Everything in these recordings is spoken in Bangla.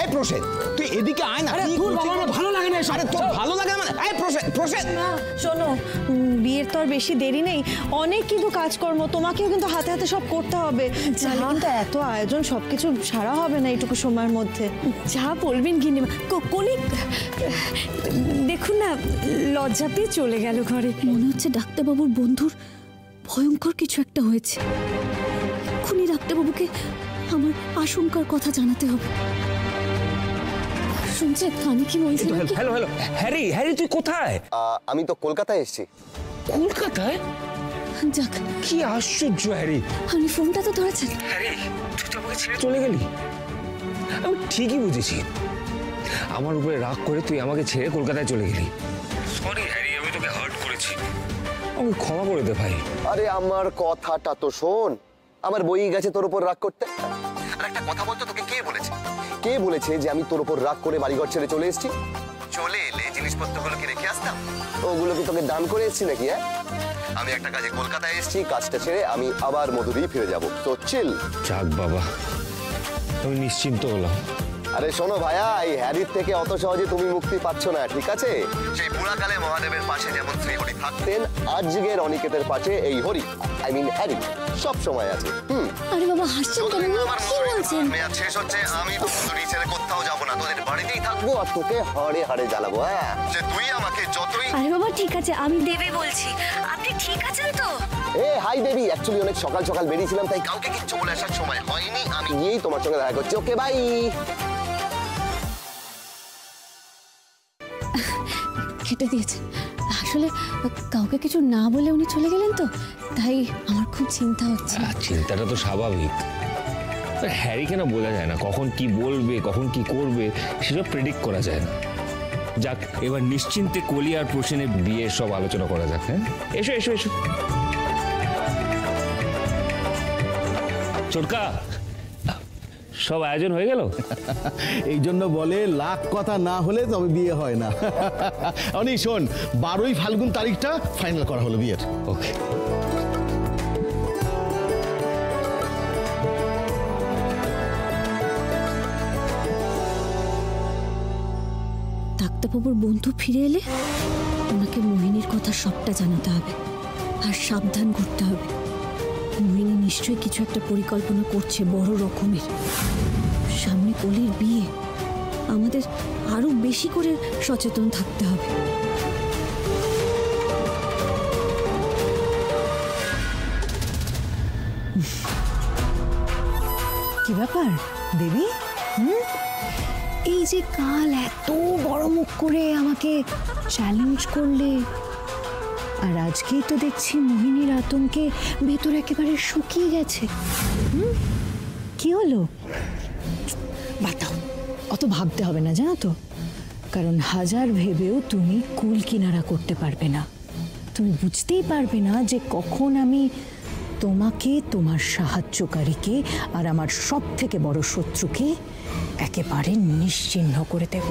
এই প্রসেন তুই এদিকে আয় না। তোর বাবা আমার ভালো লাগে না। আরে তোর ভালো লাগে না? এই প্রসেন শোনো, বিয়ের তো আর বেশি দেরি নেই, অনেক কিন্তু কাজকর্ম, তোমাকেও কিন্তু হাতে হাতে সব করতে হবে। তাহলে কিন্তু এত আয়োজন সবকিছু সারা হবে না এইটুকু সময়ের মধ্যে। যা বলবেন গিন্নিমা। কলি দেখুন না, লজ্জা পেয়ে চলে গেল ঘরে। মনে হচ্ছে ডাক্তারবাবুর বন্ধুর ভয়ঙ্কর কিছু একটা হয়েছে। এক্ষুনি ডাক্তারবাবুকে আমার আশঙ্কার কথা জানাতে হবে। শুনছে আমি কি বলছি? হ্যালো হ্যালো, হ্যারি হ্যারি তুই কোথায়? আমি তো কলকাতায় এসেছি। কলকাতায়? যাক, কি আশ্চর্য হ্যারি। আপনি ফোনটা তো ধরেছেন। হ্যারি তুই তো আমাকে ছেড়ে চলে গেলি। আমি ঠিকই বুঝেছি, আমার উপরে রাগ করে তুই আমাকে ছেড়ে কলকাতায় চলে গেলি। সরি হ্যারি, আমি তোকে হার্ট করেছি, আমাকে ক্ষমা করে দে ভাই। আরে আমার কথাটা তো শোন, আমার বই গেছে তোর উপর রাগ করতে। আর একটা কথা বলতো, তোকে কে বলেছে যে আমি তোর উপর রাগ করে বাড়িঘর ছেড়ে চলে এসেছি? চলে এলে জিনিসপত্রগুলোকে রেখে আসতাম? ওগুলো কি তোকে দান করে এসেছি নাকি? আমি একটা কাজে কলকাতায় এসেছি, কাজটা ছেড়ে আমি আবার মধুরী ফিরে যাবো। তো চিল। যাক বাবা, আমি নিশ্চিন্ত হলাম। আরে শোনো ভাইয়া, এই হ্যারির থেকে অত সহজে তুমি মুক্তি পাচ্ছ না, ঠিক আছে? সেই পুরাকালে মহাদেবের পাশে যেমন শ্রীহরি থাকতেন, আজকের অনিকেতের পাশে এই হরি, আই মিন হ্যারি, সব সময় আছে। আরে বাবা হাসছেন কেন? কি বলছেন? মেয়াদ শেষ হচ্ছে, আমি তো মধুরী ছেড়ে কোথাও যাবো না, তোদের বাড়িতেই থাকবো আর তোকে হাড়ে হাড়ে জ্বালাবো। হ্যাঁ, যে তুই আমাকে যতই। আরে বাবা ঠিক আছে, আমি দেবে বলছি। আপনি ঠিক আছেন তো? হাই দেবী, অ্যাকচুয়ালি অনেক সকাল সকাল বেরিয়েছিলাম, তাই কাউকে কিচ্ছু বলে আসার সময় হয়নি। আমি গিয়েই তোমার সঙ্গে দেখা করছি। Okay bye. কেটে দিয়েছে। আসলে কাউকে কিছু না বলে উনি চলে গেলেন তো, তাই আমার খুব চিন্তা হচ্ছে। চিন্তাটা তো স্বাভাবিক। হ্যারি কেন বোঝা যায় না, কখন কি বলবে কখন কি করবে সেসব প্রেডিক্ট করা যায় না। যাক, এবার নিশ্চিন্তে কলি আর প্রসেনের বিয়ের সব আলোচনা করা যাক। হ্যাঁ, এসো এসো এসো। ছোটকা, সব আয়োজন হয়ে গেল? এই জন্য বলে লাখ কথা না হলে তবে বিয়ে হয় না। অনি শোন, 12ই ফাল্গুন তারিখটা ফাইনাল করা হলো বিয়ের। ওকে। ডাক্তারবাবুর বন্ধু ফিরে এলে ওনাকে মোহিনীর কথা সবটা জানাতে হবে আর সাবধান করতে হবে। মোহিনী নিশ্চয়ই কিছু একটা পরিকল্পনা করছে বড় রকমের। সামনে কলির বিয়ে, আমাদের আরো বেশি করে সচেতন থাকতে হবে। কি ব্যাপার দেবী? এই যে কাল এত বড় মুখ করে আমাকে চ্যালেঞ্জ করলে, আর আজকেই তো দেখছি মোহিনীর আতঙ্কে ভেতর একেবারে শুকিয়ে গেছে। কি হলো? বাতাও, অত ভাবতে হবে না জানো তো, কারণ হাজার ভেবেও তুমি কুল কিনারা করতে পারবে না। তুমি বুঝতেই পারবে না যে কখন আমি তোমাকে, তোমার সাহায্যকারীকে আর আমার সব থেকে বড় শত্রুকে একেবারে নিশ্চিহ্ন করে দেব।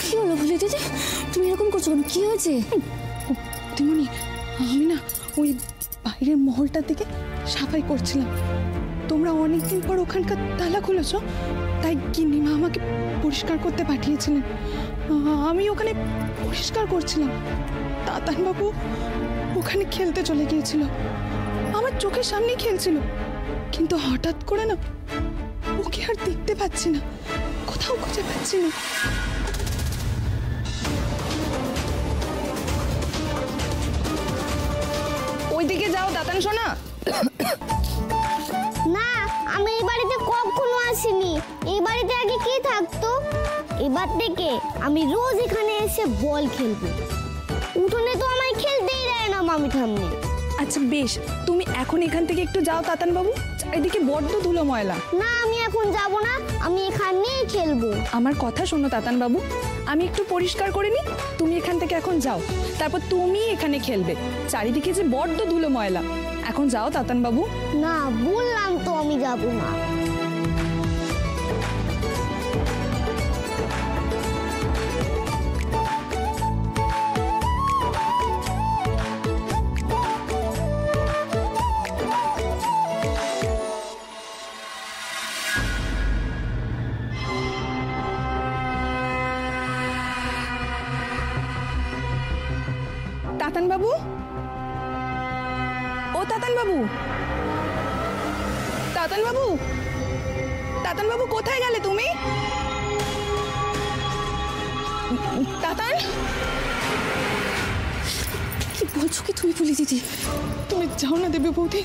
কি হলো ভুলে দিদি, তুমি এরকম করছো কেন? কি হয়েছে? দিদিমণি, আমি না ওই বাইরের মহলটার দিকে সাফাই করছিলাম। তোমরা অনেকদিন পর ওখানকার তালা খুলেছ, তাই গিন্নিমা আমাকে পরিষ্কার করতে পাঠিয়েছিলেন। আমি ওখানে পরিষ্কার করছিলাম, তাতানবাবু ওখানে খেলতে চলে গিয়েছিল। আমার চোখের সামনেই খেলছিল, কিন্তু হঠাৎ করে না ওকে আর দেখতে পাচ্ছি না, কোথাও খুঁজে পাচ্ছি না। ওইদিকে যাও দাতান সোনা। না, আমি এই বাড়িতে কখনো আসিনি। এই বাড়িতে আগে কি থাকতো? এবার থেকে আমি রোজ এখানে এসে বল খেলবো। উঠোনে তো আমায় খেলতেই দেয় না মামি ঠাম্মি। আচ্ছা বেশ, তুমি এখন এখান থেকে একটু যাও তাতান বাবু, চারিদিকে বড্ড ধুলো ময়লা। না, আমি এখন যাব না, আমি এখানেই খেলবো। আমার কথা শোনো তাতান বাবু, আমি একটু পরিষ্কার করে নি, তুমি এখান থেকে এখন যাও, তারপর তুমি এখানে খেলবে। চারিদিকে যে বড্ড ধুলো ময়লা, এখন যাও তাতান বাবু। না, বললাম তো আমি যাব না। তাতান বাবু, ও তাতান বাবু, তাতান বাবু, তাতান বাবু কোথায় গেলে তুমি? তাতান, কি বলছো কি তুমি পুলি দিদি? তুমি যাও না দেবে বৌদি,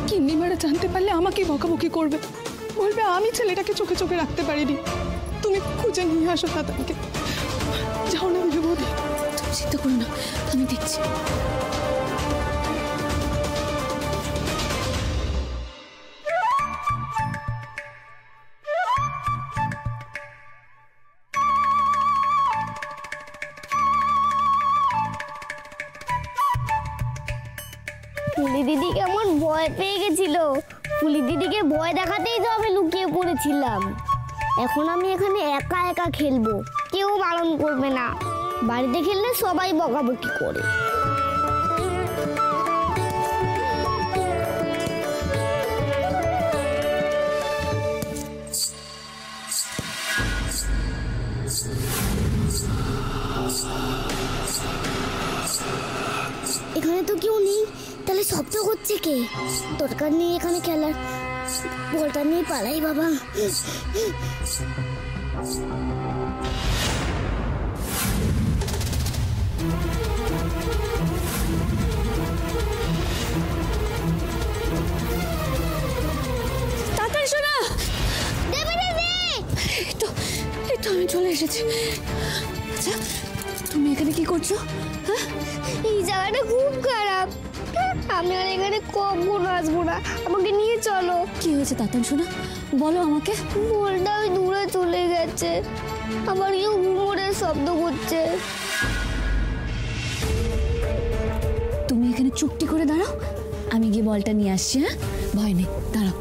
কিন্নিমারা জানতে পারলে আমাকে বকাবকি করবে, বলবে আমি ছেলেটাকে চোখে চোখে রাখতে পারিনি। তুমি খুঁজে নিয়ে আসো তাতানকে, যাও না দেবে বৌদি। তুমি চিন্তা করো না, আমি দেখছি। পুলি দিদি কেমন ভয় পেয়ে গেছিল। পুলি দিদিকে ভয় দেখাতেই তো আমি লুকিয়ে পড়েছিলাম। এখন আমি এখানে একা একা খেলবো, কেউ বারণ করবে না। বাড়িতে খেললে সবাই বকাবকি করে। এখানে তো কেউ নেই, তাহলে শব্দ করছে কে? দরকার নেই এখানে খেলার, বলটা নিয়ে পালাই বাবা। তাড়াতাড়ি শোনা। দেবে দিদি, এই তো আমি চলে এসেছি। আচ্ছা তুমি এখানে কি করছো? হ্যাঁ, এই জায়গাটা খুব খারাপ, আমি আর এখানে কখনো আসবো না। আমাকে নিয়ে চলো। কি হয়েছে তাতান শোনা, বলো আমাকে। বলটা ওই দূরে চলে গেছে, আবার কেউ ঘুমোরের শব্দ করছে। তুমি এখানে চুপটি করে দাঁড়াও, আমি গিয়ে বলটা নিয়ে আসছি। হ্যাঁ, ভয় নেই, দাঁড়াও।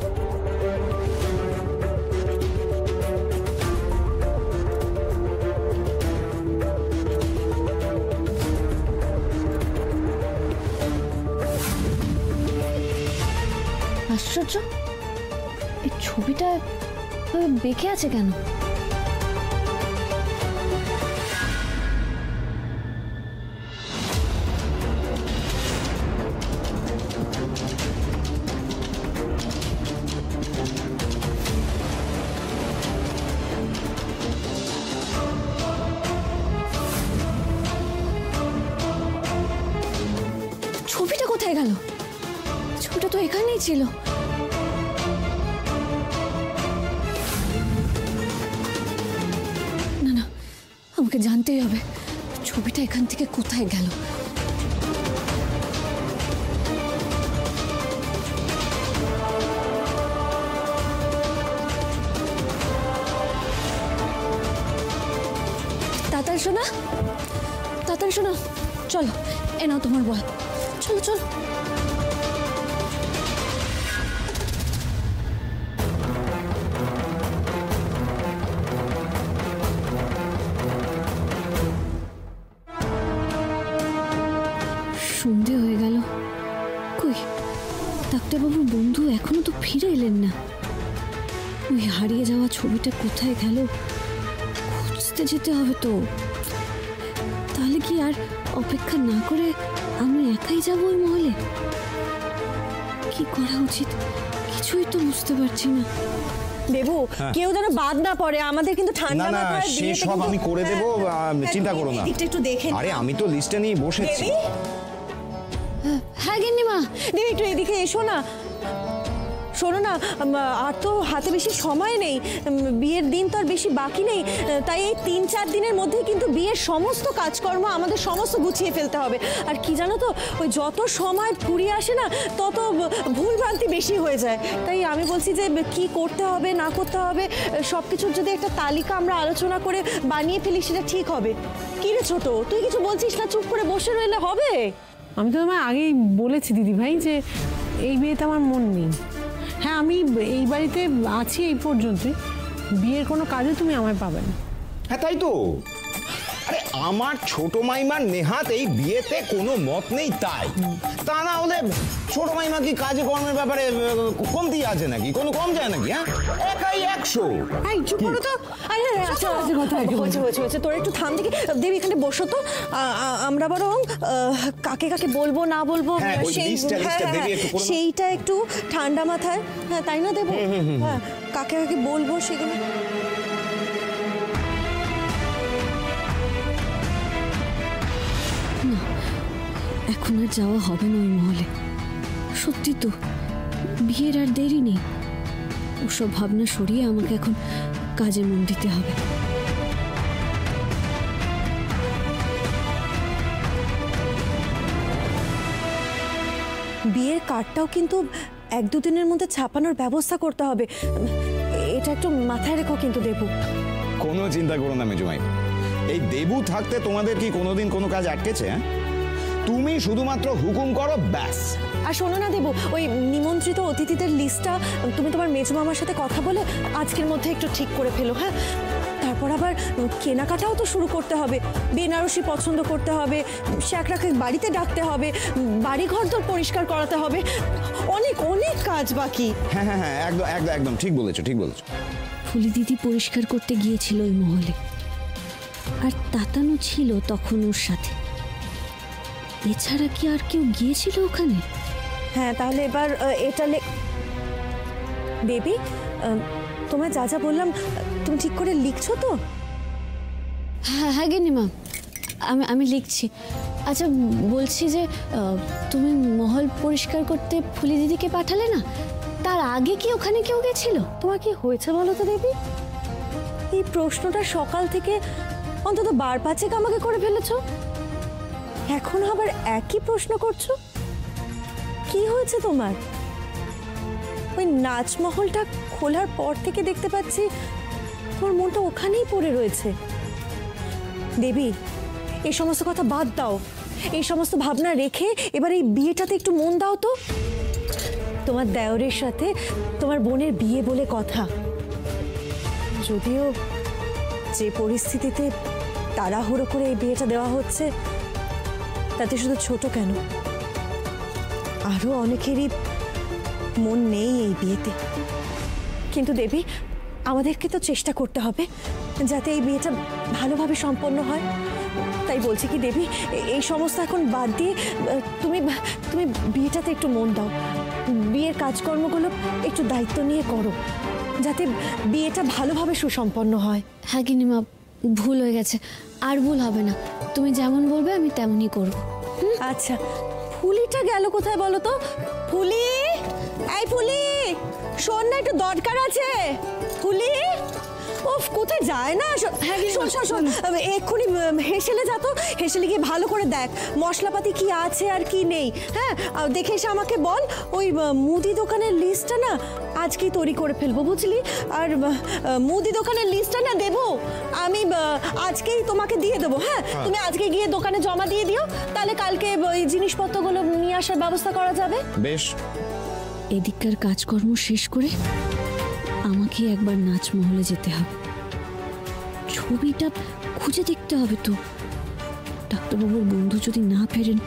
আশ্চর্য, এই ছবিটা বেঁকে আছে কেন? ছবিটা কোথায় গেল? ছবিটা তো এখানেই ছিল। না না, আমাকে জানতেই হবে ছবিটা এখান থেকে কোথায় গেল। তাতান শোনা, তাতান শোনা, চলো এ নাও তোমার বল, চলো চলো। সন্ধে হয়ে গেল, কই ডাক্তারবাবুর বন্ধু এখনো তো ফিরে এলেন না। ওই হারিয়ে যাওয়া ছবিটা কোথায় গেল খুঁজতে যেতে হবে তো। তাহলে কি আর অপেক্ষা না করে আমি একাই যাব ওই মহলে? কি করা উচিত কিছুই তো বুঝতে পারছি না। দেবু, কেউ যেন বাদ না পড়ে, আমাদের কিন্তু ঠান্ডা না মাথায় সে বিয়েতে সব কিন্তু- আমি করে দেবো, চিন্তা করো না। এদিকটা একটু দেখে আরে আমি তো লিস্টে নিয়ে বসেছি। দেবী, হ্যাঁ গিন্নিমা। দেবী একটু এদিকে এসো না। শোনো না, আর তো হাতে বেশি সময় নেই, বিয়ের দিন তো আর বেশি বাকি নেই, তাই এই 3-4 দিনের মধ্যেই কিন্তু বিয়ের সমস্ত কাজকর্ম আমাদের সমস্ত গুছিয়ে ফেলতে হবে। আর কি জানো তো, ওই যত সময় ফুরিয়ে আসে না তত ভুলভ্রান্তি বেশি হয়ে যায়। তাই আমি বলছি যে কি করতে হবে না করতে হবে সব কিছুর যদি একটা তালিকা আমরা আলোচনা করে বানিয়ে ফেলি সেটা ঠিক হবে। কি রে ছোট, তুই কিছু বলছিস না, চুপ করে বসে রইলে হবে? আমি তো তোমায় আগেই বলেছি দিদি ভাই যে এই বিয়েতে আমার মন নেই। হ্যাঁ, আমি এই বাড়িতে আছি এই পর্যন্তই, বিয়ের কোনো কাজে তুমি আমায় পাবে না। হ্যাঁ তাই তো, আরে আমার ছোট মাইমার নেহাত এই বিয়েতে কোনো মত নেই, তাই তা না হলে ছোট মাইমা কি কাজে কর্মের ব্যাপারে কমতি আছে নাকি? কোনো কম যায় নাকি? হ্যাঁ, একাই 100। এই চুপ করো তো। আরে আচ্ছা হয়েছে তোর একটু থাম দেখি। দেবী এখানে বসো তো। আমরা বরং কাকে কাকে বলবো না বলবো সেইটা একটু ঠান্ডা মাথায়, হ্যাঁ তাই না দেবো? হ্যাঁ, কাকে কাকে বলবো সেগুলো। এখন আর যাওয়া হবে না ওই মহলে। সত্যি তো বিয়ের আর দেরি নেই। ওসব ভাবনা সরিয়ে আমাকে এখন কাজে মন দিতে হবে। বিয়ের কার্ডটাও কিন্তু 1-2 দিনের মধ্যে ছাপানোর ব্যবস্থা করতে হবে। এটা একটু মাথায় রেখো কিন্তু দেবু। কোনো চিন্তা করো না মেজুমাই, এই দেবু থাকতে তোমাদের কি কোনোদিন কোনো কাজ আটকেছে? তুমি শুধুমাত্র হুকুম করো, ব্যাস। আর শোনো না দেবু, ওই নিমন্ত্রিত অতিথিদের লিস্টটা তুমি তোমার মেজো মামার সাথে কথা বলে আজকের মধ্যে একটু ঠিক করে ফেলো। হ্যাঁ, তারপর আবার কেনাকাটাও তো শুরু করতে হবে। বেনারসি পছন্দ করতে হবে, শ্যাকরাকে বাড়িতে ডাকতে হবে, বাড়ি ঘর দর পরিষ্কার করাতে হবে, অনেক অনেক কাজ বাকি। হ্যাঁ হ্যাঁ হ্যাঁ, একদম একদম একদম ঠিক বলেছো, ঠিক বলেছো। ফুলি দিদি পরিষ্কার করতে গিয়েছিল ওই মহলে, আর তাতানো ছিল তখন ওর সাথে। এছাড়া কি আর কেউ গিয়েছিল ওখানে? হ্যাঁ, তাহলে এবার এটা বেবি, তোমায় যা যা বললাম তুমি ঠিক করে লিখছো তো? হ্যাঁ হ্যাঁ গিন্নিমা, আমি লিখছি। আচ্ছা বলছি যে তুমি মহল পরিষ্কার করতে ফুলি দিদিকে পাঠালে না, তার আগে কি ওখানে কেউ গেছিল? তোমার কি হয়েছে বলো তো দেবী? এই প্রশ্নটা সকাল থেকে অন্তত 5-5 আমাকে করে ফেলেছো, এখন আবার একই প্রশ্ন করছো। কি হয়েছে তোমার? ওই নাচমহলটা খোলার পর থেকে দেখতে পাচ্ছি তোমার মনটা ওখানেই পড়ে রয়েছে। দেবী, এই সমস্ত কথা বাদ দাও, এই সমস্ত ভাবনা রেখে এবার এই বিয়েটাতে একটু মন দাও তো। তোমার দেওরের সাথে তোমার বোনের বিয়ে বলে কথা। যদিও যে পরিস্থিতিতে তাড়াহুড়ো করে এই বিয়েটা দেওয়া হচ্ছে, তাতে শুধু ছোট কেন, আরো অনেকেরই মন নেই এই বিয়েতে। কিন্তু দেবী, আমাদেরকে তো চেষ্টা করতে হবে যাতে এই বিয়েটা ভালোভাবে সম্পন্ন হয়। তাই বলছি কি দেবী, এই সমস্ত এখন বাদ দিয়ে তুমি তুমি বিয়েটাতে একটু মন দাও। বিয়ের কাজকর্মগুলো একটু দায়িত্ব নিয়ে করো, যাতে বিয়েটা ভালোভাবে সুসম্পন্ন হয়। হ্যাঁ গিন্নিমা, ভুল হয়ে গেছে, আর ভুল হবে না। তুমি যেমন বলবে আমি তেমনই করব। আচ্ছা, ফুলিটা গেল কোথায় বলো তো? ফুলি, এই ফুলি, শোন না, একটু দরকার আছে। ফুলি, ওফ, কোথায় যায় না? শোন শোন শোন, এক্ষুনি হেসেলে যা তো, হেসেলে গিয়ে ভালো করে দেখ মশলাপাতি কি আছে আর কি নেই। হ্যাঁ, দেখে এসে আমাকে বল। ওই মুদি দোকানের লিস্টটা না আজকেই তৈরি করে ফেলবো, বুঝলি? আর মুদি দোকানের লিস্টটা না দেবো আমি আজকেই তোমাকে দিয়ে দেবো। হ্যাঁ, তুমি আজকে গিয়ে দোকানে জমা দিয়ে দিও, তাহলে কালকে ওই জিনিসপত্রগুলো নিয়ে আসার ব্যবস্থা করা যাবে। বেশ। এদিককার কাজকর্ম শেষ করে আমাকে একবার নাচমহলে যেতে হবে। ছবিটা খুঁজে দেখতে হবে তো। ডাক্তারবাবুর বন্ধু যদি না ফেরেন,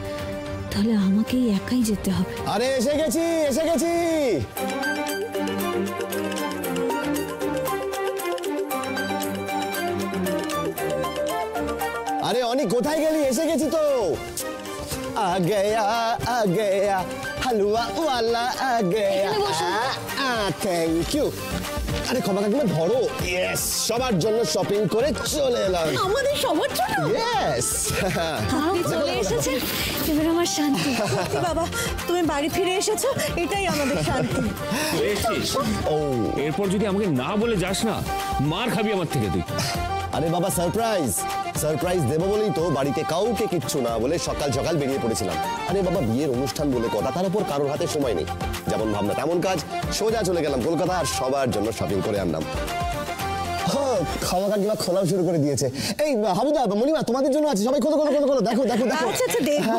তাহলে আমাকেই একাই যেতে হবে। আরে এসে গেছি, এসে গেছি। আরে অনেক কোথায় গেলি? এসে গেছি তো। आ गया हलवा वाला आ गया। Thank you. আরে ক্ষমা কাকিমা ধরো। ইয়েস, সবার জন্য শপিং করে চলে এলাম। আমাদের সবার জন্য? ইয়েস। আপনি চলে এসেছেন, এবার আমার শান্তি। সত্যি বাবা, তুমি বাড়ি ফিরে এসেছো, এটাই আমাদের শান্তি। ও, এরপর যদি আমাকে না বলে যাস না, মার খাবি আমার থেকে তুই। আরে বাবা, সারপ্রাইজ সারপ্রাইজ দেবো বলেই তো বাড়িতে কাউকে কিচ্ছু না বলে সকাল সকাল বেরিয়ে পড়েছিলাম। আরে বাবা, বিয়ের অনুষ্ঠান বলে কথা, তার উপর কারোর হাতে সময় নেই। যেমন ভাবনা তেমন কাজ, সোজা চলে গেলাম কলকাতা আর সবার জন্য শপিং করে আনলাম। খাওয়া কাকিমা খোলাও শুরু করে দিয়েছে। এই হাবুদা, মণিমা, তোমাদের জন্য আছে, সবাই খোলো খোলো খোলো খোলো, দেখো দেখো দেখো। আচ্ছা আচ্ছা, দেখো।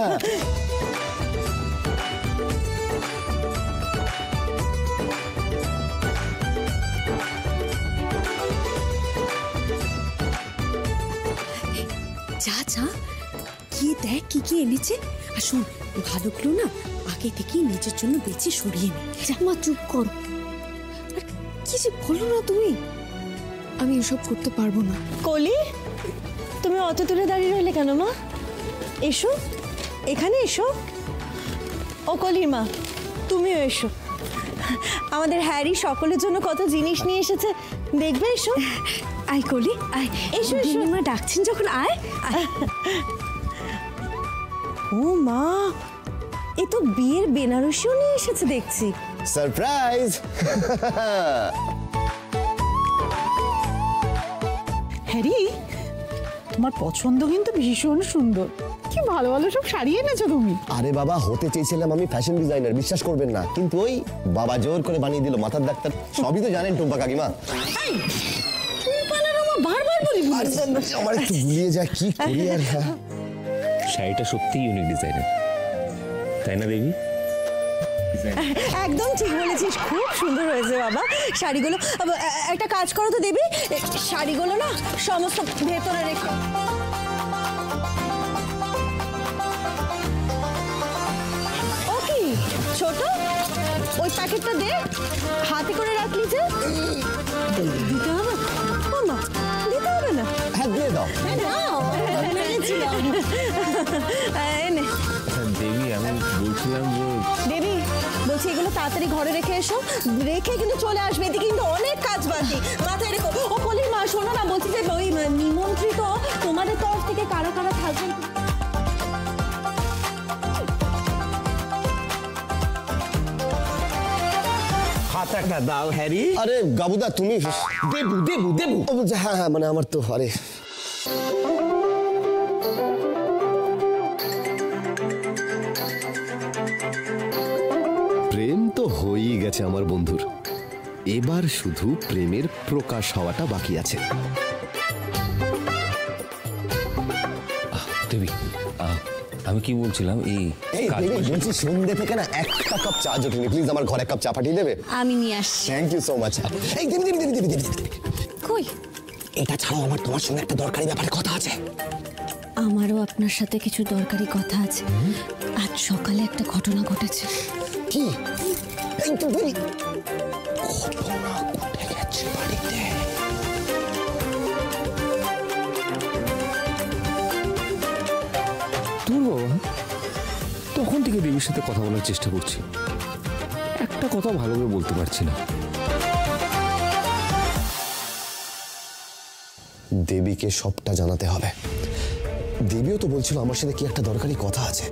দেখ কি কি এনেছে। আর শোন, ভালোগুলো না আগে থেকেই নিজের জন্য বেছে সরিয়ে নে। যা মা, চুপ কর। আর কি যে বলো না তুমি। আমি এসব করতে পারবো না। কলি, তুমি অত দূরে দাঁড়িয়ে রইলে কেন মা? এসো, এখানে এসো। ও কলির মা, তুমিও এসো। আমাদের হ্যারি সকলের জন্য কত জিনিস নিয়ে এসেছে, দেখবে? এসো। আয় কলি, আয়। এসো এসো। মা ডাকছেন যখন, আয়। ও মা, এ তো বিয়ের বেনারসিও নিয়ে এসেছে দেখছি। সারপ্রাইজ! হ্যারি, তোমার পছন্দ কিন্তু ভীষণ সুন্দর। কি ভালো ভালো সব শাড়ি এনেছো তুমি। আরে বাবা, হতে চেয়েছিলাম আমি ফ্যাশন ডিজাইনার, বিশ্বাস করবেন না, কিন্তু ওই বাবা জোর করে বানিয়ে দিল মাথার ডাক্তার। সবই তো জানেন টুম্পা কাকিমা। বারবার বলি আমার একটু গুলিয়ে যায়, কি করি আর। শাড়িটা সত্যিই ইউনিক ডিজাইনের, তাই না দেবী? একদম ঠিক বলেছিস, খুব সুন্দর হয়েছে বাবা শাড়িগুলো। একটা কাজ করো তো দেবী, শাড়িগুলো না সমস্ত ভেতরে রেখে। ও কি ছোট, ওই প্যাকেটটা দে, হাতে করে রাখলি যে। দিতে হবে? ও মা, দিতে হবে না। হ্যাঁ, দিয়ে দাও। এনে দেবী, আমি বলছিলাম যে দেবী, বলছি এগুলো তাড়াতাড়ি ঘরে রেখে এসো, রেখে কিন্তু চলে আসবে, এদিকে কিন্তু অনেক কাজ বাকি, মাথায় রেখো। ও কলির মা, শোনো না, বলছি যে ওই নিমন্ত্রিত তোমাদের তরফ থেকে কারা কারা থাকবে। হাতাটা দাও হ্যারি। আরে গাবুদা, তুমি দেবু দেবু দেবু। হ্যাঁ হ্যাঁ, মানে আমার তো আরে প্রেম তো হয়েই গেছে আমার বন্ধুর, এবার শুধু প্রেমের প্রকাশ হওয়াটা বাকি আছে। দেবী, আমি কি বলছিলাম, এই বলছি সন্ধ্যে থেকে না একটা কাপ চা জোটেনি, প্লিজ আমার ঘরে এক কাপ চা পাঠিয়ে দেবে? আমি নিয়ে আসছি। Thank you so much. এই দেবী দেবী দেবী দেবী দেবী দেবী, কই? এটা ছাড়াও আমার তোমার সঙ্গে একটা দরকারি ব্যাপারে কথা আছে। আমারও আপনার সাথে কিছু দরকারি কথা আছে। আজ সকালে একটা ঘটনা ঘটেছে। কি? এই তো দেবী, ঘটনা ঘটে গেছে বাড়িতে। তোর বাবা, তখন থেকে দেবীর সাথে কথা বলার চেষ্টা করছি, একটা কথা ভালো করে বলতে পারছি না। দেবীকে সবটা জানাতে হবে। দেবীও তো বলছিল আমার সাথে কি একটা দরকারি কথা আছে।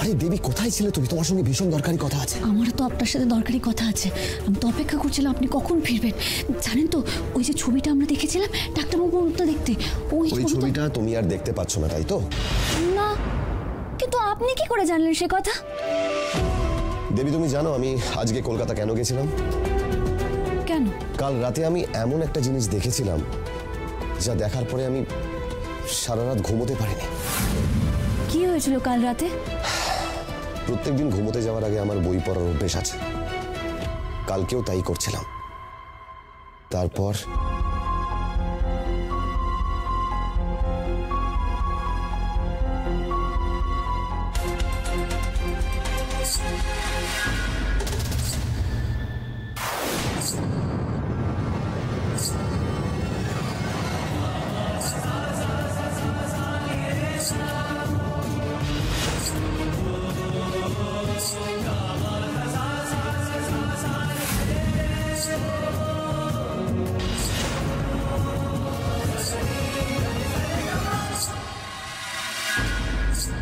আরে দেবী, কোথায় ছিলে তুমি? তোমার সঙ্গে ভীষণ দরকারি কথা আছে। আমারও তো আপনার সাথে দরকারি কথা আছে। আমি তো অপেক্ষা করছিলাম আপনি কখন ফিরবেন। জানেন তো, ওই যে ছবিটা আমরা দেখেছিলাম ডাক্তারবাবুর মুখটা দেখতে, ওই ছবিটা তুমি আর দেখতে পাচ্ছ না, তাই তো? না, কিন্তু আপনি কি করে জানলেন সে কথা? দেবী, তুমি জানো আমি আজকে কলকাতা কেন গেছিলাম? কেন? কাল রাতে আমি এমন একটা জিনিস দেখেছিলাম যা দেখার পরে আমি সারা রাত ঘুমোতে পারিনি। কি হয়েছিল কাল রাতে? প্রত্যেকদিন ঘুমোতে যাওয়ার আগে আমার বই পড়ার অভ্যেস আছে, কালকেও তাই করছিলাম। তারপর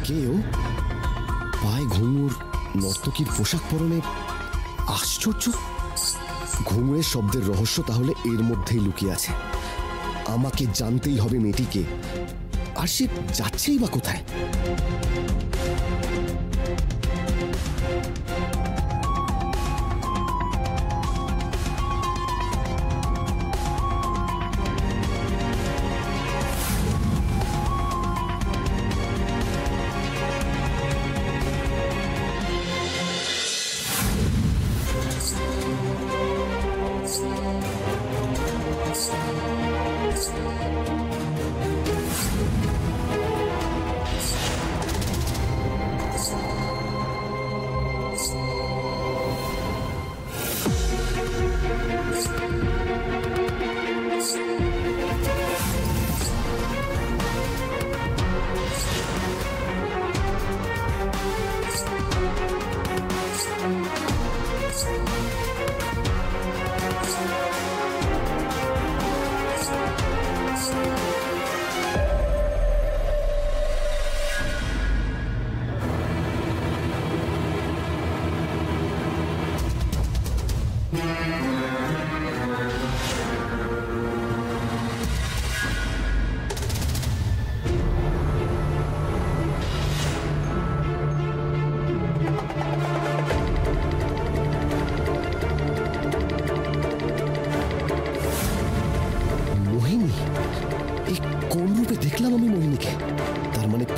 কেউ পায়ে ঘুঙুর, নর্তকীর পোশাক পরনে। আশ্চর্য! ঘুঙুরের শব্দের রহস্য তাহলে এর মধ্যেই লুকিয়ে আছে। আমাকে জানতেই হবে মেয়েটিকে, আর সে যাচ্ছেই বা কোথায়?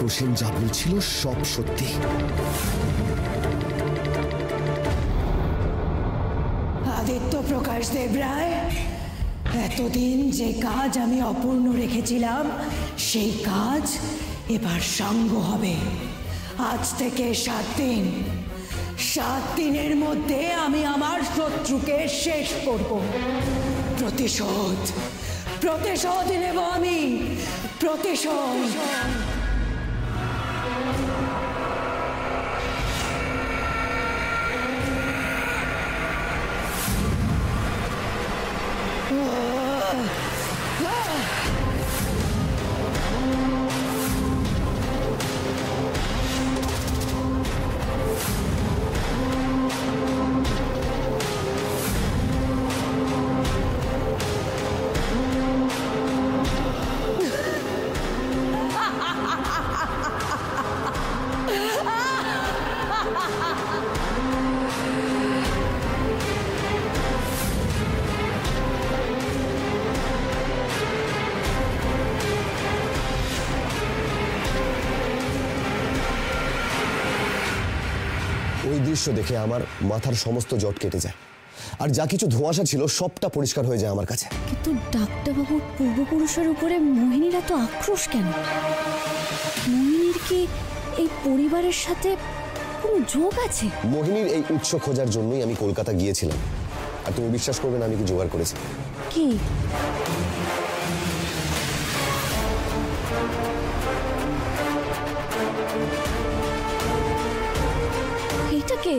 প্রসেন যা বলছিল সব সত্যি। আদিত্য প্রকাশ দেবরায়, এতদিন যে কাজ আমি অপূর্ণ রেখেছিলাম সেই কাজ এবার সাঙ্গ হবে। আজ থেকে 7 দিন, 7 দিনের মধ্যে আমি আমার শত্রুকে শেষ করব। প্রতিশোধ প্রতিশোধ নেব আমি, প্রতিশোধ। ওই দৃশ্য দেখে আমার মাথার সমস্ত জট কেটে যায়, আর যা কিছু ধোঁয়াশা ছিল সবটা পরিষ্কার হয়ে যায় আমার কাছে। কিন্তু ডাক্তারবাবুর পূর্বপুরুষের উপরে মোহিনীর এত আক্রোশ কেন? মোহিনীর কি এই পরিবারের সাথে কোনো যোগ আছে? মোহিনীর এই উৎস খোঁজার জন্যই আমি কলকাতা গিয়েছিলাম, আর তুমি বিশ্বাস করবে না আমি কি জোগাড় করেছি। কি? এটা কে?